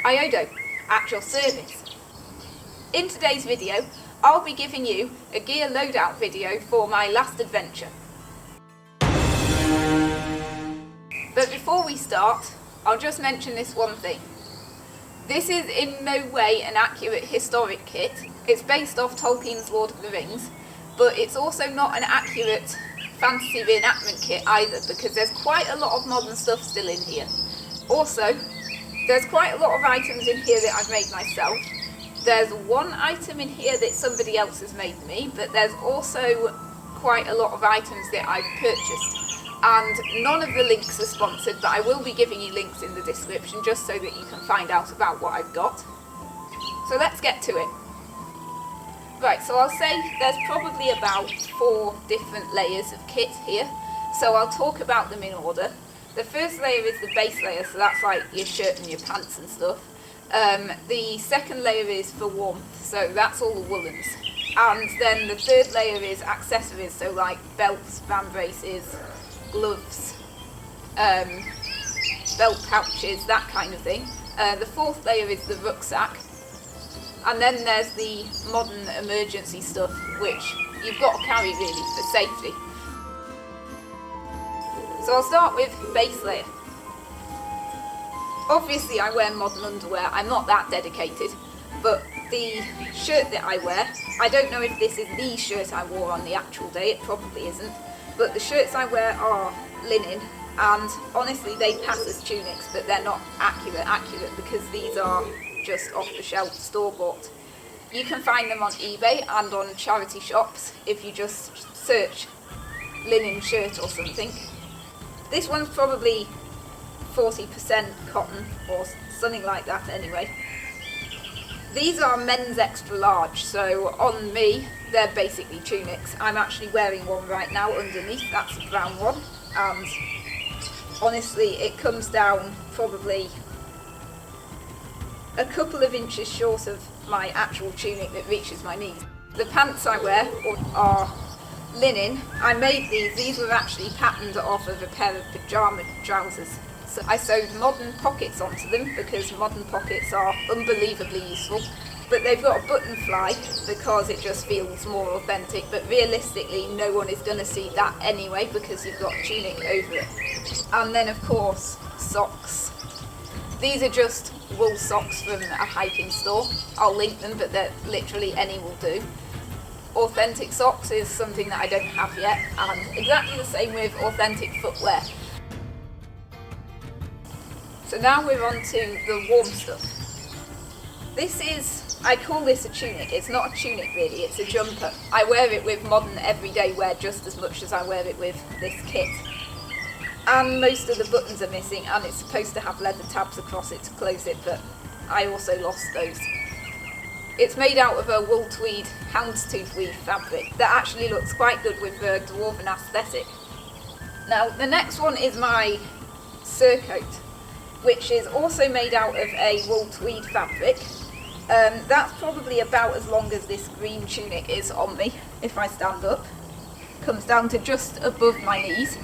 LOADOUT, at your service. In today's video, I'll be giving you a gear loadout video for my last adventure. But before we start, I'll just mention this one thing. This is in no way an accurate historic kit. It's based off Tolkien's Lord of the Rings, but it's also not an accurate fantasy reenactment kit either, because there's quite a lot of modern stuff still in here. Also, there's quite a lot of items in here that I've made myself. There's one item in here that somebody else has made me, but there's also quite a lot of items that I've purchased. And none of the links are sponsored, but I will be giving you links in the description just so that you can find out about what I've got. So let's get to it. Right, so I'll say there's probably about 4 different layers of kit here, so I'll talk about them in order. The first layer is the base layer, so that's like your shirt and your pants and stuff. The second layer is for warmth, so that's all the woolens. And then the third layer is accessories, so like belts, vambraces, gloves, belt pouches, that kind of thing. The fourth layer is the rucksack. And then there's the modern emergency stuff, which you've got to carry really for safety. So I'll start with base layer. Obviously I wear modern underwear, I'm not that dedicated, but the shirt that I wear, I don't know if this is the shirt I wore on the actual day, it probably isn't, but the shirts I wear are linen, and honestly they pass as tunics, but they're not accurate because these are just off the shelf, store-bought. You can find them on eBay and on charity shops if you just search linen shirt or something. This one's probably 40% cotton or something like that anyway. These are men's extra large, so on me they're basically tunics. I'm actually wearing one right now underneath, that's a brown one, and honestly it comes down probably a couple of inches short of my actual tunic that reaches my knees. The pants I wear are linen. I made these were actually patterned off of a pair of pyjama trousers. So I sewed modern pockets onto them because modern pockets are unbelievably useful. But they've got a button fly because it just feels more authentic, but realistically no one is going to see that anyway because you've got a tunic over it. And then of course, socks. These are just wool socks from a hiking store. I'll link them, but they're literally any will do. Authentic socks is something that I don't have yet, and exactly the same with authentic footwear. So now we're on to the warm stuff. This is, I call this a tunic. It's not a tunic really, it's a jumper. I wear it with modern everyday wear just as much as I wear it with this kit. And most of the buttons are missing, and it's supposed to have leather tabs across it to close it, but I also lost those. It's made out of a wool tweed, houndstooth weave fabric that actually looks quite good with the dwarven aesthetic. Now the next one is my surcoat, which is also made out of a wool tweed fabric. That's probably about as long as this green tunic is on me if I stand up. Comes down to just above my knees.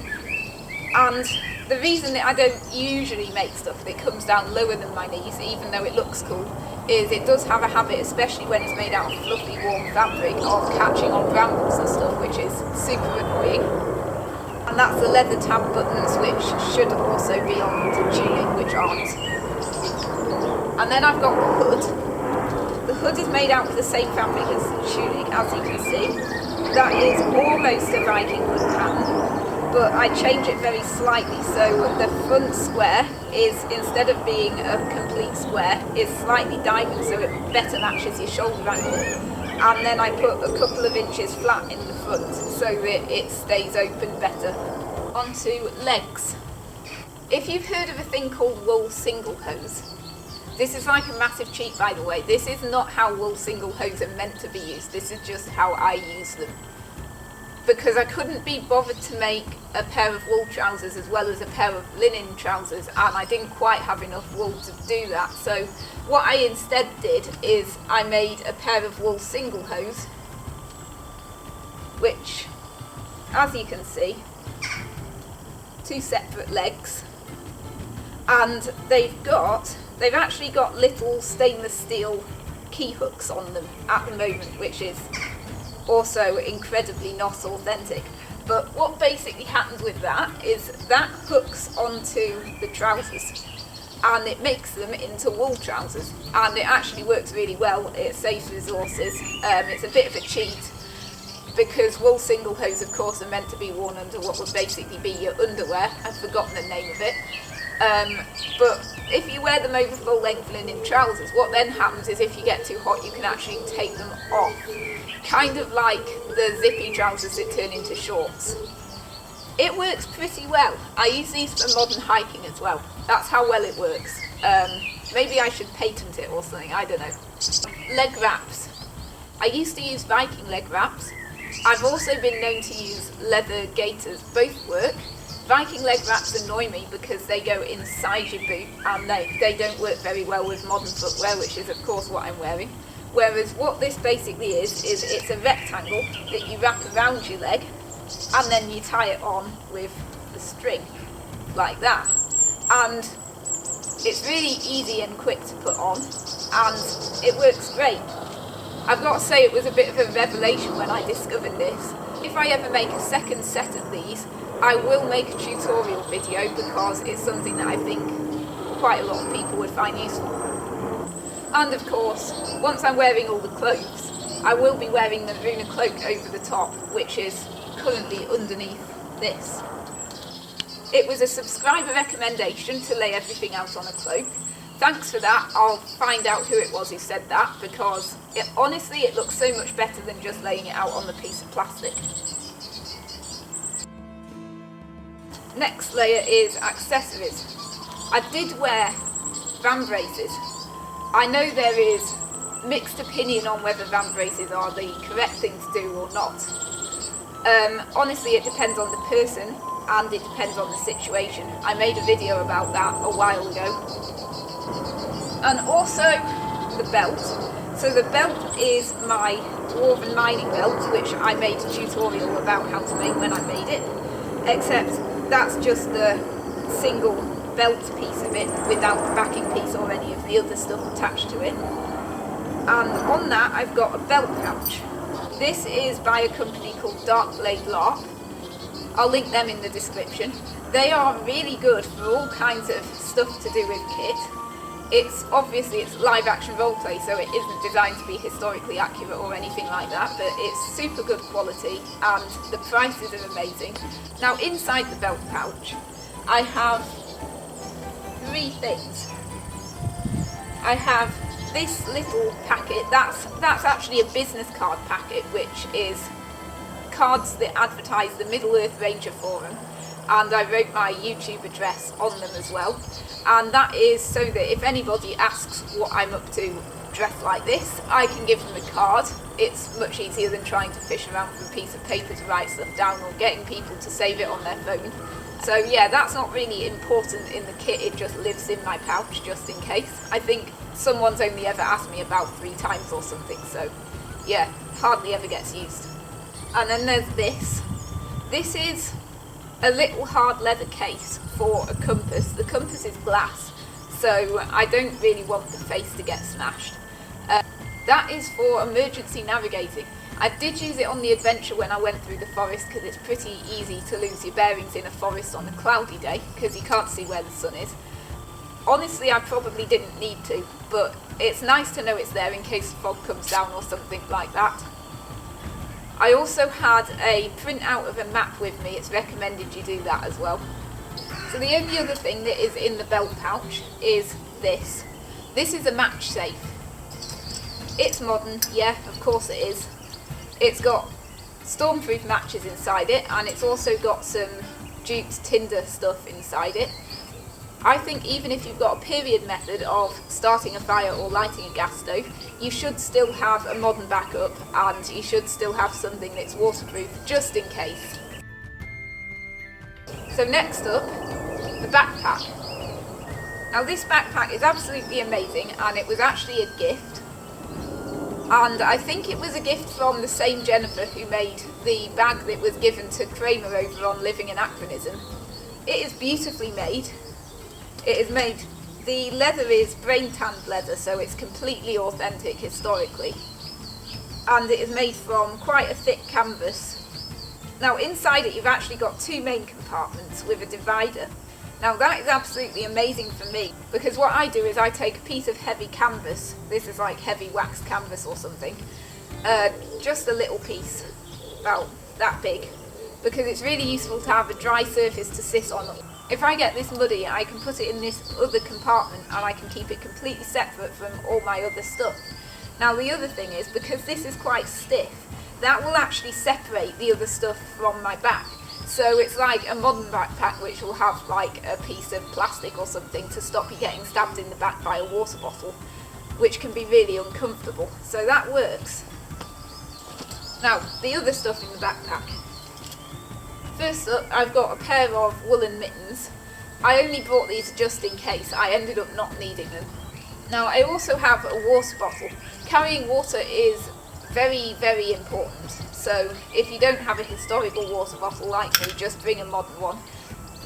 And the reason that I don't usually make stuff that comes down lower than my knees, even though it looks cool, is it does have a habit, especially when it's made out of fluffy warm fabric, of catching on brambles and stuff, which is super annoying. And that's the leather tab buttons, which should also be on the tunic, which aren't. And then I've got the hood. The hood is made out of the same fabric as the tunic, as you can see. That is almost a Viking hood pattern, but I change it very slightly, so the front square is, instead of being a complete square, is slightly diamond, so it better matches your shoulder angle. And then I put a couple of inches flat in the front so that it stays open better. Onto legs. If you've heard of a thing called wool single hose, this is like a massive cheat, by the way. This is not how wool single hose are meant to be used, this is just how I use them. Because I couldn't be bothered to make a pair of wool trousers as well as a pair of linen trousers, and I didn't quite have enough wool to do that. So what I instead did is I made a pair of wool single hose, which, as you can see, 2 separate legs, and they've got They've actually got little stainless steel key hooks on them at the moment, which is also incredibly not authentic. But what basically happens with that is that hooks onto the trousers and it makes them into wool trousers, and it actually works really well. It saves resources. It's a bit of a cheat because wool single hose, of course, are meant to be worn under what would basically be your underwear. I've forgotten the name of it. But if you wear them over full length linen trousers, what then happens is if you get too hot, you can actually take them off. Kind of like the zippy trousers that turn into shorts. It works pretty well. I use these for modern hiking as well. That's how well it works. Maybe I should patent it or something, I don't know. Leg wraps. I used to use Viking leg wraps. I've also been known to use leather gaiters. Both work. Viking leg wraps annoy me because they go inside your boot and they don't work very well with modern footwear, which is of course what I'm wearing. Whereas what this basically is it's a rectangle that you wrap around your leg and then you tie it on with the string, like that. And it's really easy and quick to put on, and it works great. I've got to say it was a bit of a revelation when I discovered this. If I ever make a second set of these, I will make a tutorial video because it's something that I think quite a lot of people would find useful. And of course, once I'm wearing all the cloaks, I will be wearing the Ruana cloak over the top, which is currently underneath this. It was a subscriber recommendation to lay everything out on a cloak. Thanks for that. I'll find out who it was who said that, because honestly it looks so much better than just laying it out on the piece of plastic. Next layer is accessories. I did wear Vambraces. I know there is mixed opinion on whether Vambraces are the correct thing to do or not. Honestly, it depends on the person and it depends on the situation. I made a video about that a while ago. And also the belt. So the belt is my dwarf mining belt, which I made a tutorial about how to make when I made it, except that's just the single belt piece of it without the backing piece or any of the other stuff attached to it. And on that I've got a belt pouch. This is by a company called Dark Blade Lark. I'll link them in the description. They are really good for all kinds of stuff to do with kit. It's live action roleplay, so it isn't designed to be historically accurate or anything like that, but it's super good quality and the prices are amazing. Now inside the belt pouch I have three things. I have this little packet, that's actually a business card packet, which is cards that advertise the Middle-earth Ranger Forum, and I wrote my YouTube address on them as well. And that is so that if anybody asks what I'm up to dressed like this, I can give them a card. It's much easier than trying to fish around for a piece of paper to write stuff down or getting people to save it on their phone. So yeah, that's not really important in the kit, it just lives in my pouch just in case. I think someone's only ever asked me about 3 times or something, so yeah, hardly ever gets used. And then there's this. This is a little hard leather case for a compass. The compass is glass, so I don't really want the face to get smashed. That is for emergency navigating. I did use it on the adventure when I went through the forest because it's pretty easy to lose your bearings in a forest on a cloudy day because you can't see where the sun is. Honestly, I probably didn't need to, but it's nice to know it's there in case the fog comes down or something like that. I also had a printout of a map with me. It's recommended you do that as well. So the only other thing that is in the belt pouch is this. This is a match safe. It's modern, yeah, of course it is. It's got stormproof matches inside it, and it's also got some Duke's Tinder stuff inside it. I think even if you've got a period method of starting a fire or lighting a gas stove, you should still have a modern backup, and you should still have something that's waterproof just in case. So next up, the backpack. Now this backpack is absolutely amazing, and it was actually a gift. And I think it was a gift from the same Jennifer who made the bag that was given to Kramer over on Living Anachronism. It is beautifully made. It is made The leather is brain tanned leather, so it's completely authentic historically, and it is made from quite a thick canvas. Now inside it you've actually got two main compartments with a divider. Now that is absolutely amazing for me, because what I do is I take a piece of heavy canvas, this is like heavy wax canvas or something, just a little piece, about that big, because it's really useful to have a dry surface to sit on. If I get this muddy, I can put it in this other compartment and I can keep it completely separate from all my other stuff. Now the other thing is, because this is quite stiff, that will actually separate the other stuff from my back. So it's like a modern backpack which will have like a piece of plastic or something to stop you getting stabbed in the back by a water bottle, which can be really uncomfortable. So that works. Now, the other stuff in the backpack. First up, I've got a pair of woolen mittens. I only brought these just in case, I ended up not needing them. Now, I also have a water bottle. Carrying water is very, very important. So if you don't have a historical water bottle like me, just bring a modern one.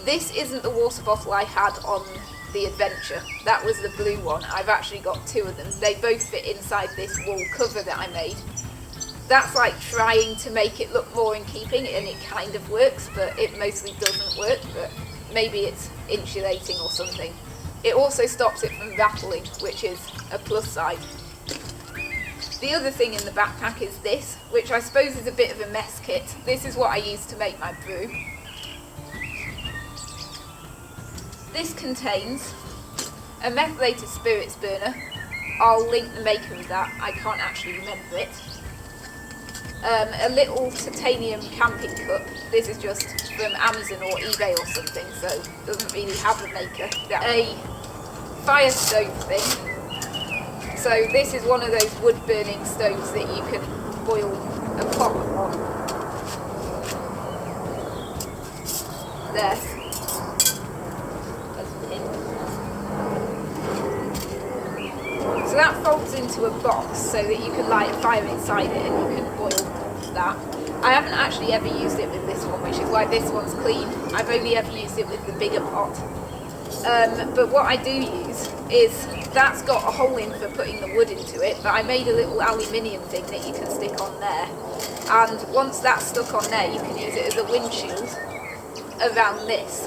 This isn't the water bottle I had on the adventure. That was the blue one. I've actually got two of them. They both fit inside this wool cover that I made. That's like trying to make it look more in keeping, and it kind of works, but it mostly doesn't work, but maybe it's insulating or something. It also stops it from rattling, which is a plus side. The other thing in the backpack is this, which I suppose is a bit of a mess kit. This is what I use to make my brew. This contains a methylated spirits burner. I'll link the maker of that, I can't actually remember it. A little titanium camping cup. This is just from Amazon or eBay or something, so it doesn't really have a maker. A fire stove thing. So this is one of those wood burning stoves that you can boil a pot on. There. So that folds into a box so that you can light a fire inside it and you can boil that. I haven't actually ever used it with this one, which is why this one's clean. I've only ever used it with the bigger pot. But what I do use is, that's got a hole in for putting the wood into it, but I made a little aluminium thing that you can stick on there. And once that's stuck on there, you can use it as a windshield around this.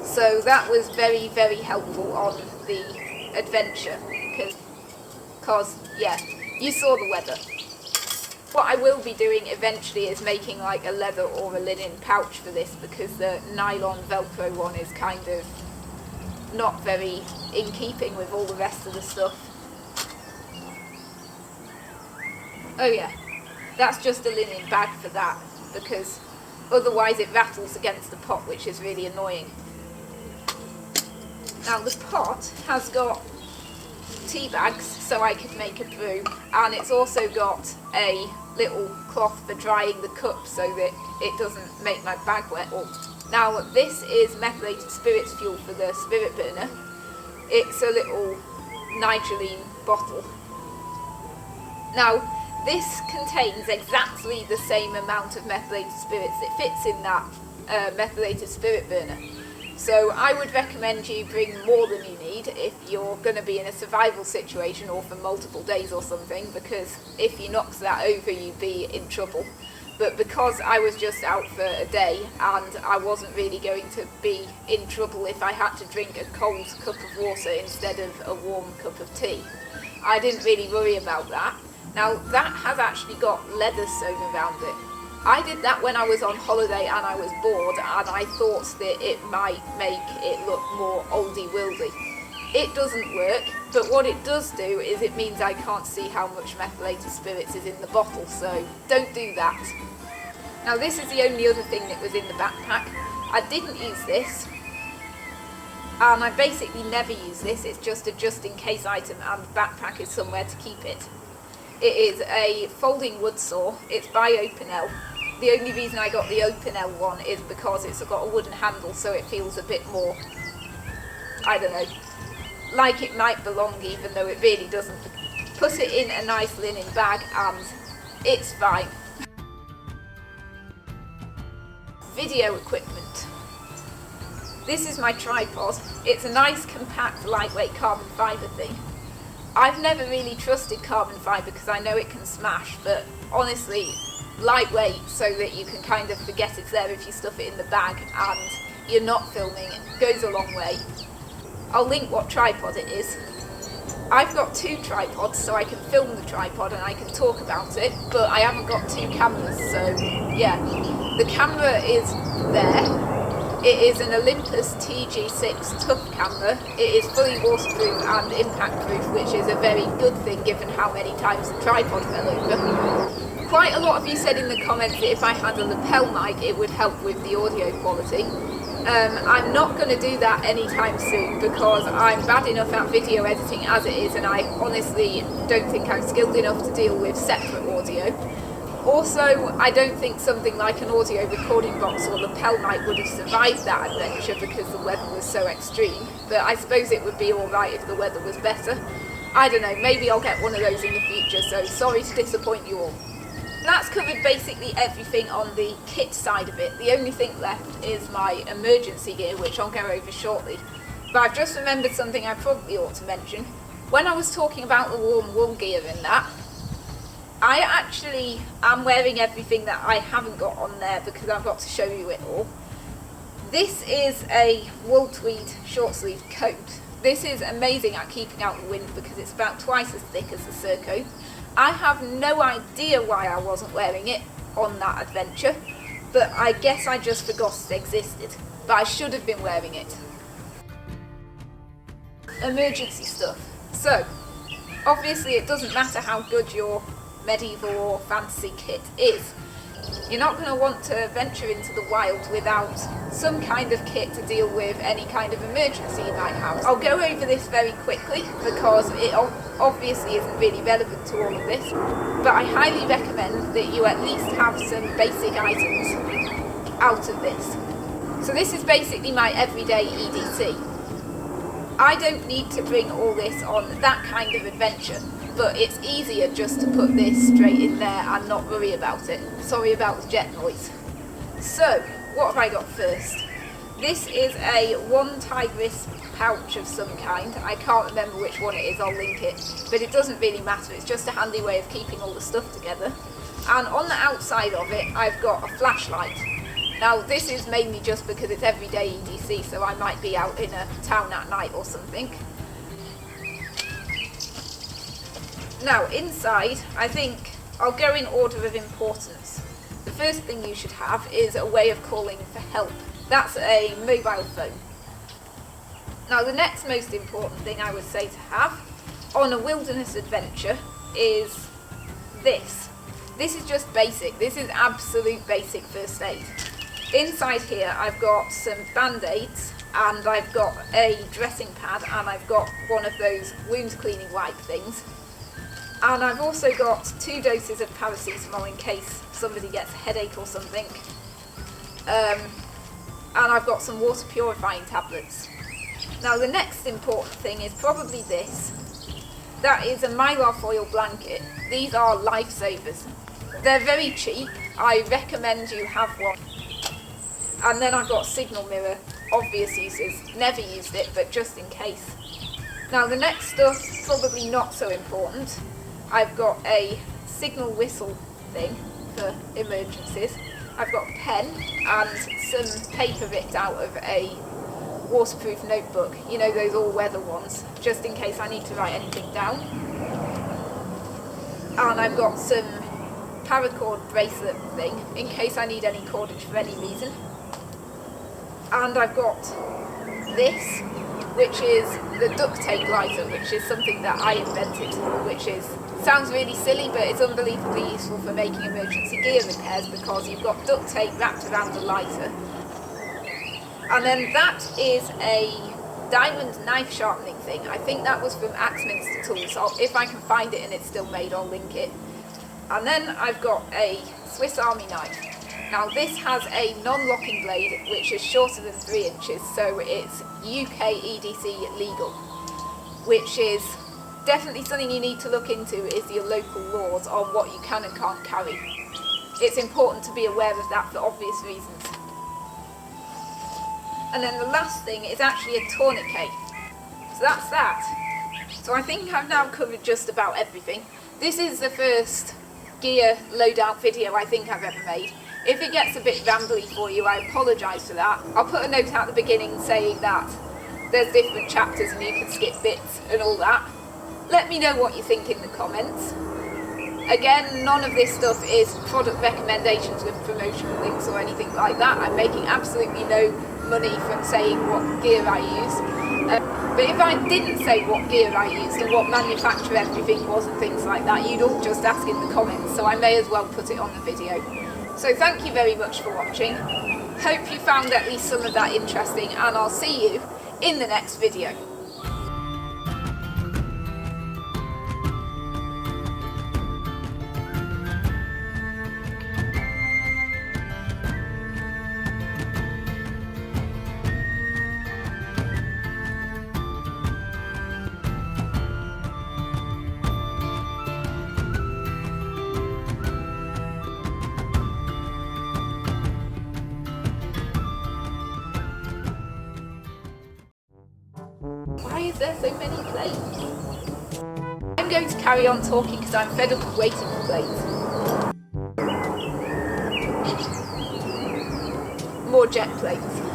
So that was very, very helpful on the adventure, because yeah, you saw the weather. What I will be doing eventually is making like a leather or a linen pouch for this, because the nylon Velcro one is kind of not very in keeping with all the rest of the stuff. Oh yeah, that's just a linen bag for that, because otherwise it rattles against the pot, which is really annoying. Now the pot has got tea bags so I could make a brew, and it's also got a little cloth for drying the cup so that it doesn't make my bag wet. Now this is methylated spirits fuel for the spirit burner. It's a little nitroline bottle. Now this contains exactly the same amount of methylated spirits that fits in that methylated spirit burner. So I would recommend you bring more than you need if you're going to be in a survival situation or for multiple days or something, because if you knocked that over you'd be in trouble. But because I was just out for a day and I wasn't really going to be in trouble if I had to drink a cold cup of water instead of a warm cup of tea, I didn't really worry about that. Now that has actually got leather sewn around it. I did that when I was on holiday and I was bored, and I thought that it might make it look more oldie-wildy. It doesn't work, but what it does do is it means I can't see how much methylated spirits is in the bottle, so don't do that. Now this is the only other thing that was in the backpack. I didn't use this, and I basically never use this. It's just a just-in-case item, and the backpack is somewhere to keep it. It is a folding wood saw. It's by Opinel. The only reason I got the Opinel one is because it's got a wooden handle, so it feels a bit more, I don't know, like it might belong, even though it really doesn't. Put it in a nice linen bag and it's fine. Video equipment. This is my tripod. It's a nice, compact, lightweight carbon fibre thing. I've never really trusted carbon fibre because I know it can smash, but honestly, lightweight so that you can kind of forget it's there if you stuff it in the bag and you're not filming, it goes a long way. I'll link what tripod it is. I've got 2 tripods so I can film the tripod and I can talk about it, but I haven't got 2 cameras, so yeah. The camera is there. It is an Olympus TG6 tough camera. It is fully waterproof and impact proof, which is a very good thing given how many times the tripod fell over. Quite a lot of you said in the comments that if I had a lapel mic it would help with the audio quality. I'm not going to do that anytime soon because I'm bad enough at video editing as it is, and I honestly don't think I'm skilled enough to deal with separate audio. Also, I don't think something like an audio recording box or lapel mic would have survived that adventure because the weather was so extreme, but I suppose it would be alright if the weather was better. I don't know, maybe I'll get one of those in the future, so sorry to disappoint you all. That's covered basically everything on the kit side of it. The only thing left is my emergency gear, which I'll go over shortly. But I've just remembered something I probably ought to mention. When I was talking about the warm wool gear and that, I actually am wearing everything that I haven't got on there because I've got to show you it all. This is a wool tweed short sleeve coat. This is amazing at keeping out the wind because it's about twice as thick as the surcoat. I have no idea why I wasn't wearing it on that adventure, but I guess I just forgot it existed. But I should have been wearing it. Emergency stuff. So, obviously it doesn't matter how good your medieval or fantasy kit is. You're not going to want to venture into the wild without some kind of kit to deal with any kind of emergency you might have. I'll go over this very quickly because it obviously isn't really relevant to all of this, but I highly recommend that you at least have some basic items out of this. So this is basically my everyday EDC. I don't need to bring all this on that kind of adventure, but it's easier just to put this straight in there and not worry about it. Sorry about the jet noise. So, what have I got first? This is a one tigress pouch of some kind. I can't remember which one it is, I'll link it. But it doesn't really matter, it's just a handy way of keeping all the stuff together. And on the outside of it, I've got a flashlight. Now this is mainly just because it's everyday EDC, so I might be out in a town at night or something. Now inside, I think I'll go in order of importance. The first thing you should have is a way of calling for help. That's a mobile phone. Now the next most important thing I would say to have on a wilderness adventure is this. This is just basic. This is absolute basic first aid. Inside here I've got some band-aids and I've got a dressing pad and I've got one of those wound cleaning wipe things. And I've also got 2 doses of paracetamol in case somebody gets a headache or something. And I've got some water purifying tablets. Now the next important thing is probably this. That is a mylar foil blanket. These are lifesavers. They're very cheap. I recommend you have one. And then I've got a signal mirror. Obvious uses. Never used it, but just in case. Now the next stuff, probably not so important. I've got a signal whistle thing for emergencies. I've got a pen and some paper ripped out of a waterproof notebook. You know, those all-weather ones, just in case I need to write anything down. And I've got some paracord bracelet thing, in case I need any cordage for any reason. And I've got this, which is the duct tape lighter, which is something that I invented, which is sounds really silly, but it's unbelievably useful for making emergency gear repairs because you've got duct tape wrapped around the lighter. And then that is a diamond knife sharpening thing. I think that was from Axminster Tools. So if I can find it and it's still made, I'll link it. And then I've got a Swiss Army knife. Now this has a non-locking blade which is shorter than 3 inches, so it's UK EDC legal, which is definitely something you need to look into, is your local laws on what you can and can't carry. It's important to be aware of that for obvious reasons. And then the last thing is actually a tourniquet. So that's that. So I think I've now covered just about everything. This is the first gear loadout video I think I've ever made. If it gets a bit rambly for you, I apologise for that. I'll put a note at the beginning saying that there's different chapters and you can skip bits and all that. Let me know what you think in the comments. Again, none of this stuff is product recommendations with promotional links or anything like that. I'm making absolutely no money from saying what gear I use. But if I didn't say what gear I used and what manufacturer everything was and things like that, you'd all just ask in the comments, so I may as well put it on the video. So thank you very much for watching. Hope you found at least some of that interesting, and I'll see you in the next video. Why is there so many plates? I'm going to carry on talking because I'm fed up of waiting for plates. More jet plates.